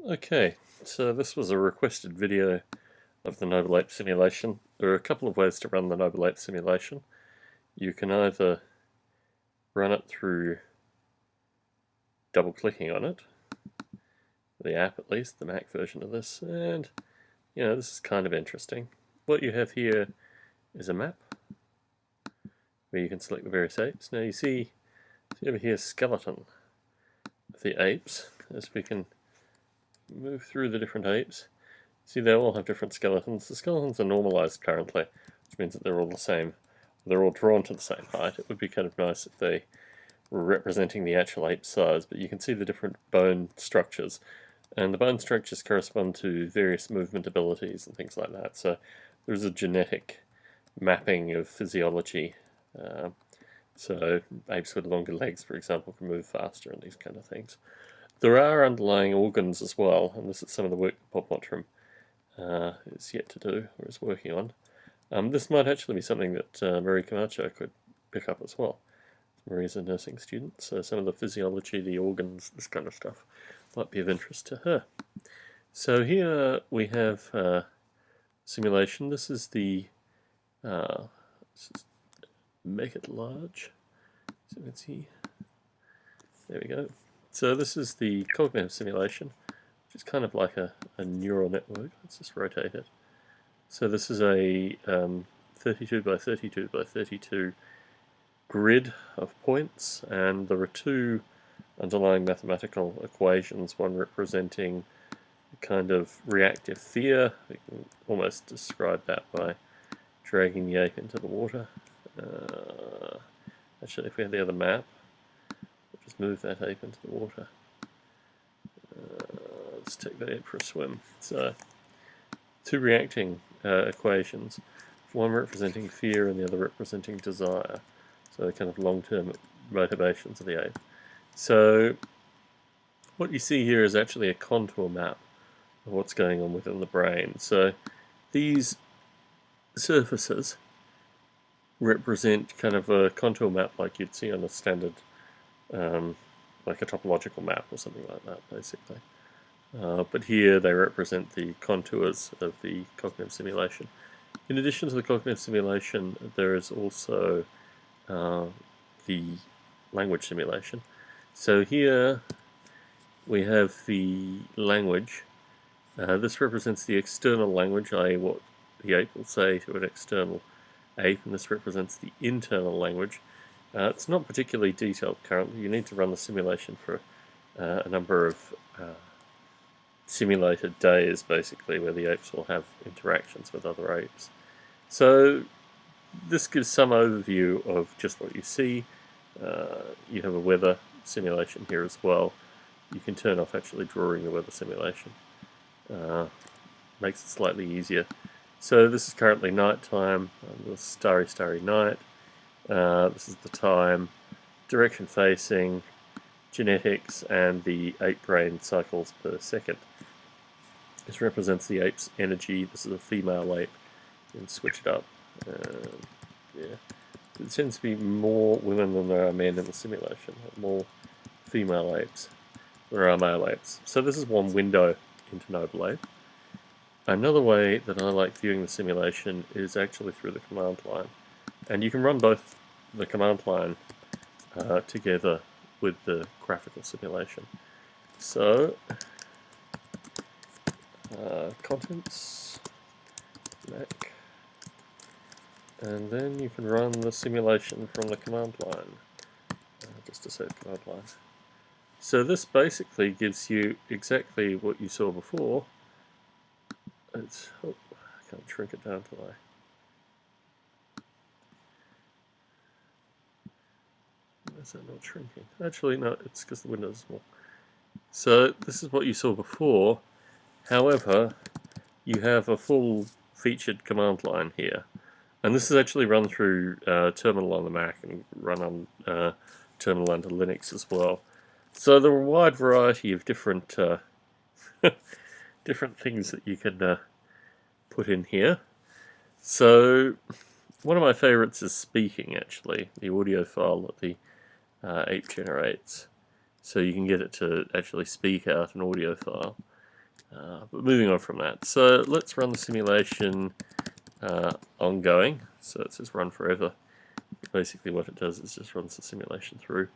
Okay, so this was a requested video of the Noble Ape simulation. There are a couple of ways to run the Noble Ape simulation. You can either run it through double clicking on it, the app at least, the Mac version of this, and this is kind of interesting. What you have here is a map where you can select the various apes. Now you see over here skeleton of the apes. As we can move through the different apes, see they all have different skeletons. The skeletons are normalized currently, which means that they're all the same. They're all drawn to the same height. It would be kind of nice if they were representing the actual ape size, but you can see the different bone structures. And the bone structures correspond to various movement abilities and things like that. So there's a genetic mapping of physiology. So apes with longer legs, for example, can move faster and these kind of things. There are underlying organs as well, and this is some of the work Bob Mottram is yet to do, or is working on. This might actually be something that Marie Camacho could pick up as well. Marie's a nursing student, so some of the physiology, the organs, this kind of stuff might be of interest to her. So here we have simulation. This is the make it large, so you can see. There we go. So this is the cognitive simulation, which is kind of like a neural network. Let's just rotate it. So this is a 32 by 32 by 32 grid of points, and there are two underlying mathematical equations, one representing a kind of reactive fear. We can almost describe that by dragging the ape into the water. Actually, if we had the other map, we'll just move that ape into the water. Let's take that ape for a swim. So, two reacting equations, one representing fear and the other representing desire. So the kind of long-term motivations of the ape. So what you see here is actually a contour map of what's going on within the brain. So these surfaces represent kind of a contour map like you'd see on a standard, like a topological map or something like that, basically. But here they represent the contours of the cognitive simulation. In addition to the cognitive simulation, there is also the language simulation. So here we have the language. This represents the external language, i.e. what the ape will say to an external ape, and this represents the internal language. It's not particularly detailed currently. You need to run the simulation for a number of simulated days, basically, where the apes will have interactions with other apes. So this gives some overview of just what you see. You have a weather simulation here as well. You can turn off actually drawing the weather simulation. Makes it slightly easier. So this is currently night time, the starry night. This is the time, direction facing, genetics, and the ape brain cycles per second. This represents the ape's energy. This is a female ape. You can switch it up. Yeah, it tends to be more women than there are men in the simulation. More female apes than there are male apes. So this is one window into Noble Ape. Another way that I like viewing the simulation is actually through the command line. And you can run both the command line together with the graphical simulation. So, contents, Mac, and then you can run the simulation from the command line, just to say the command line. So this basically gives you exactly what you saw before. It's, oh, I can't shrink it down till I... Why is that not shrinking? Actually, no, it's because the window is small. So this is what you saw before. However, you have a full featured command line here. And this is actually run through terminal on the Mac and run on terminal under Linux as well. So there are a wide variety of different different things that you can put in here. So one of my favorites is speaking, actually, the audio file that the ape generates. So you can get it to actually speak out an audio file. But moving on from that, so let's run the simulation ongoing. So it says run forever. Basically what it does is just runs the simulation through.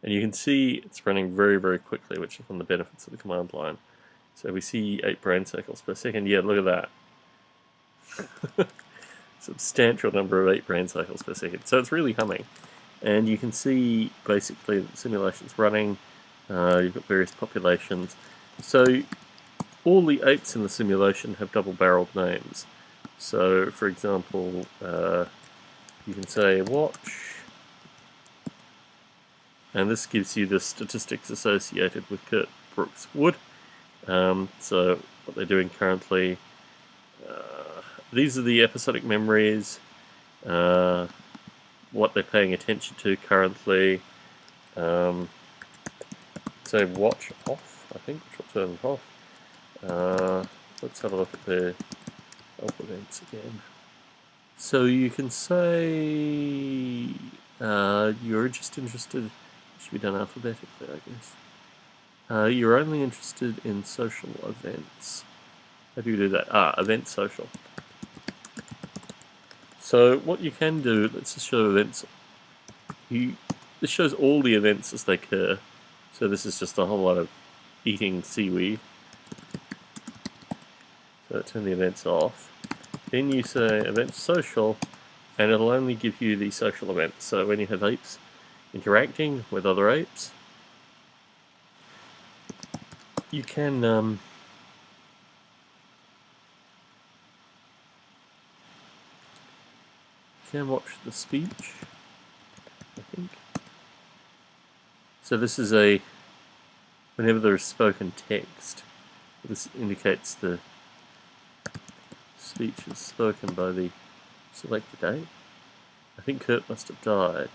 And you can see it's running very, very quickly, which is one of the benefits of the command line. So we see 8 brain cycles per second. Yeah, look at that. Substantial number of 8 brain cycles per second. So it's really humming. And you can see basically the simulation's running. You've got various populations. So all the apes in the simulation have double-barreled names. So, for example, you can say watch, and this gives you the statistics associated with Kurt Brooks Wood. So what they're doing currently, these are the episodic memories, what they're paying attention to currently. Say watch off, I think, which will turn it off. Let's have a look at the health events again. So you can say you're just interested, it should be done alphabetically, I guess. You're only interested in social events. How do you do that? Event social. So what you can do, let's just show events. This shows all the events as they occur. So this is just a whole lot of eating seaweed. So turn the events off. Then you say event social, and it'll only give you the social events. So when you have apes interacting with other apes, you can watch the speech, I think. So this is whenever there is spoken text, this indicates the speech is spoken by the selected ape. I think Kurt must have died.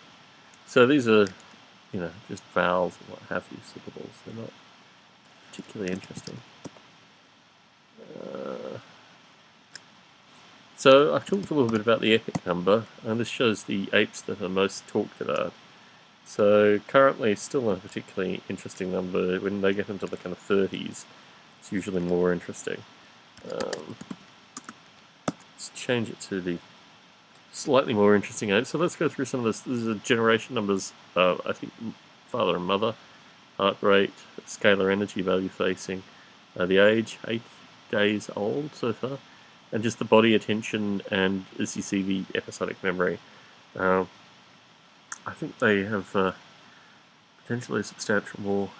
So these are, just vowels and what have you, syllables. They're not particularly interesting. So I've talked a little bit about the epic number, and this shows the apes that are most talked about. So currently, still not a particularly interesting number. When they get into the kind of 30s, it's usually more interesting. Let's change it to the slightly more interesting age. So let's go through some of this. This is generation numbers, I think father and mother, heart rate, scalar energy value facing, the age, 8 days old so far, and just the body attention, and as you see the episodic memory. I think they have potentially a substantial more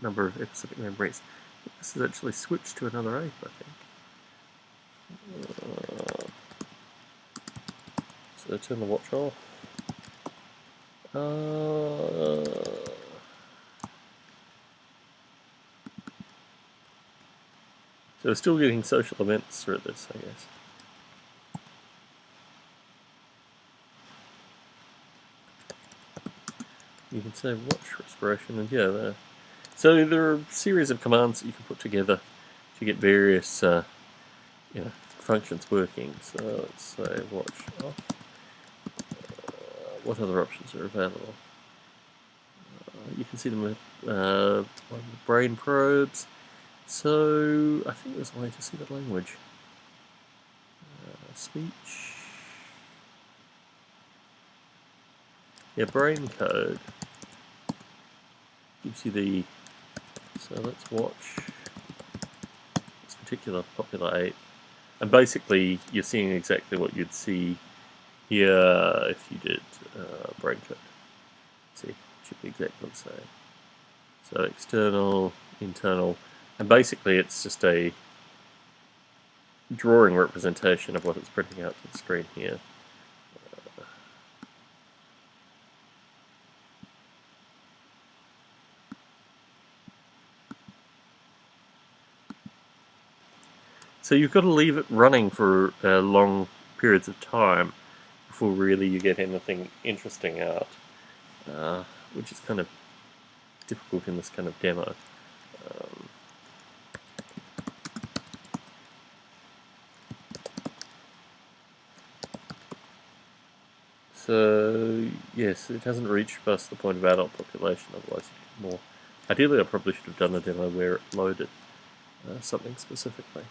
number of episodic memories. This is actually switched to another ape, I think. So turn the watch off. So we're still getting social events through this, I guess. You can say watch respiration, and yeah, so there are a series of commands that you can put together to get various, functions working. So let's say watch off. What other options are available? You can see them with one of the brain probes. So I think there's a way to see the language. Speech. Yeah, brain code gives you so let's watch this particular popular ape. And basically you're seeing exactly what you'd see here if you did brain code. See, it should be exactly the same. So external, internal, and basically it's just a drawing representation of what it's printing out to the screen here. So you've got to leave it running for long periods of time before really you get anything interesting out, which is kind of difficult in this kind of demo. So yes, it hasn't reached past the point of adult population, otherwise more. Ideally I probably should have done a demo where it loaded. something specifically.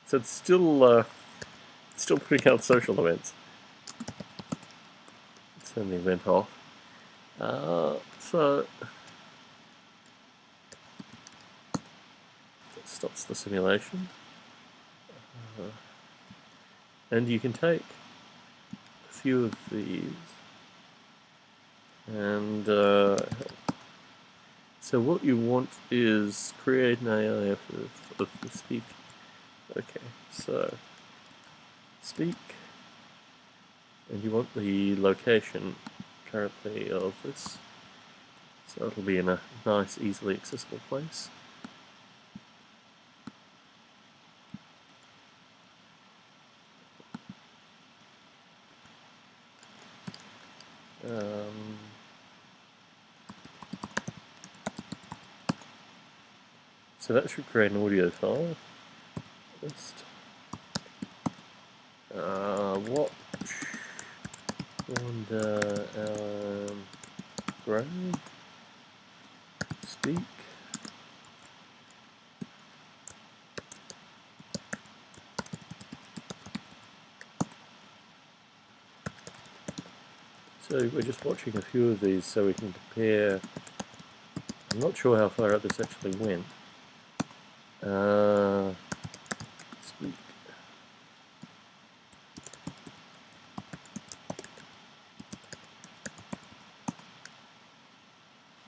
So it's still putting out social events. Turn the event off. So that stops the simulation. And you can take a few of these and so what you want is create an AI of the speak. Okay, so speak, and you want the location currently of this, so it'll be in a nice, easily accessible place. So that should create an audio file. Just watch and Gray speak. So we're just watching a few of these so we can compare. I'm not sure how far out this actually went. Speak.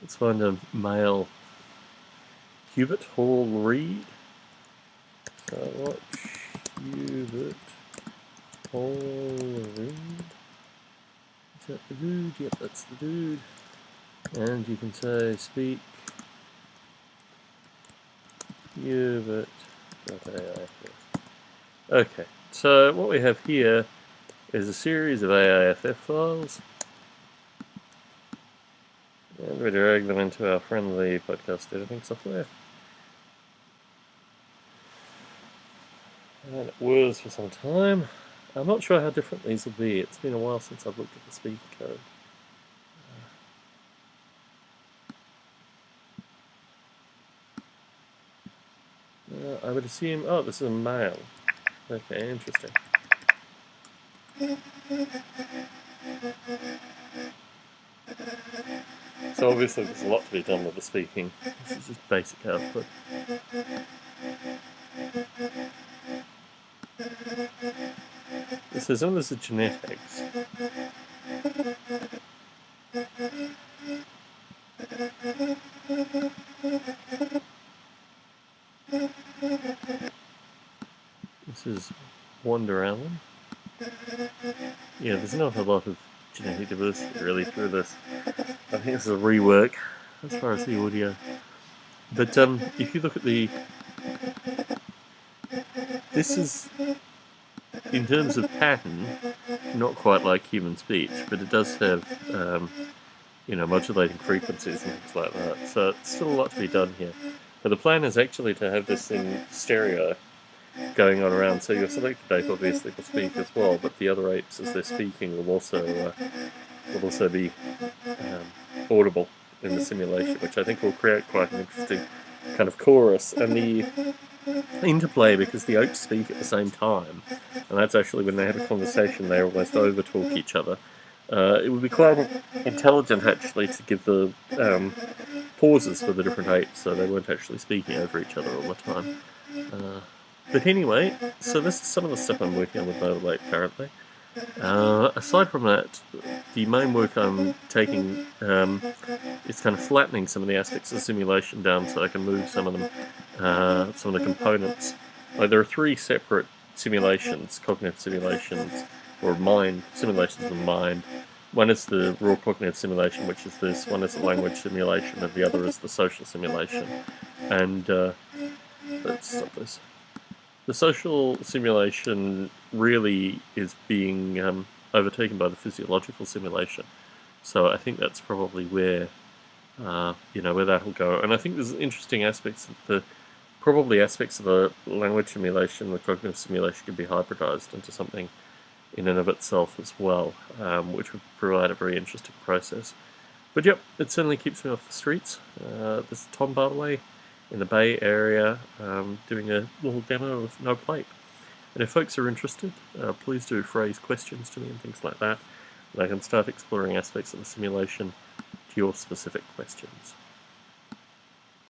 Let's find a male. Hubert Hall Reed. So watch Hubert Hall Reed. Is that the dude? Yep, that's the dude. And you can say speak Hubert.ai. Okay, so what we have here is a series of AIFF files. And we drag them into our friendly podcast editing software. And it was for some time. I'm not sure how different these will be. It's been a while since I've looked at the speaker code. I would assume... Oh, this is a male. Okay, interesting. So obviously there's a lot to be done with the speaking. This is just basic output. This says, oh, this is genetics. This is Wonder Allen. Yeah, there's not a lot of genetic diversity really through this. I think this is a rework as far as the audio. But if you look at the... This is, in terms of pattern, not quite like human speech, but it does have, modulating frequencies and things like that. So it's still a lot to be done here. But the plan is actually to have this in stereo going on around. So your selected ape obviously will speak as well, but the other apes, as they're speaking, will also be audible in the simulation, which I think will create quite an interesting kind of chorus. And the interplay, because the apes speak at the same time, and that's actually when they have a conversation, they almost over-talk each other. It would be quite intelligent, actually, to give the pauses for the different apes, so they weren't actually speaking over each other all the time. But anyway, so this is some of the stuff I'm working on with Noble Ape currently. Aside from that, the main work I'm taking is kind of flattening some of the aspects of the simulation down so I can move some of them, some of the components. Like there are 3 separate simulations, cognitive simulations, or mind simulations of mind. One is the raw cognitive simulation, which is this. One is the language simulation, and the other is the social simulation. And let's stop this. The social simulation really is being overtaken by the physiological simulation. So I think that's probably where, where that will go. And I think there's interesting aspects of probably aspects of the language simulation, the cognitive simulation can be hybridized into something in and of itself as well, which would provide a very interesting process. But yep, it certainly keeps me off the streets. This is Tom Barbalet, in the Bay Area doing a little demo of Noble Ape. And if folks are interested, please do phrase questions to me and things like that, and I can start exploring aspects of the simulation to your specific questions.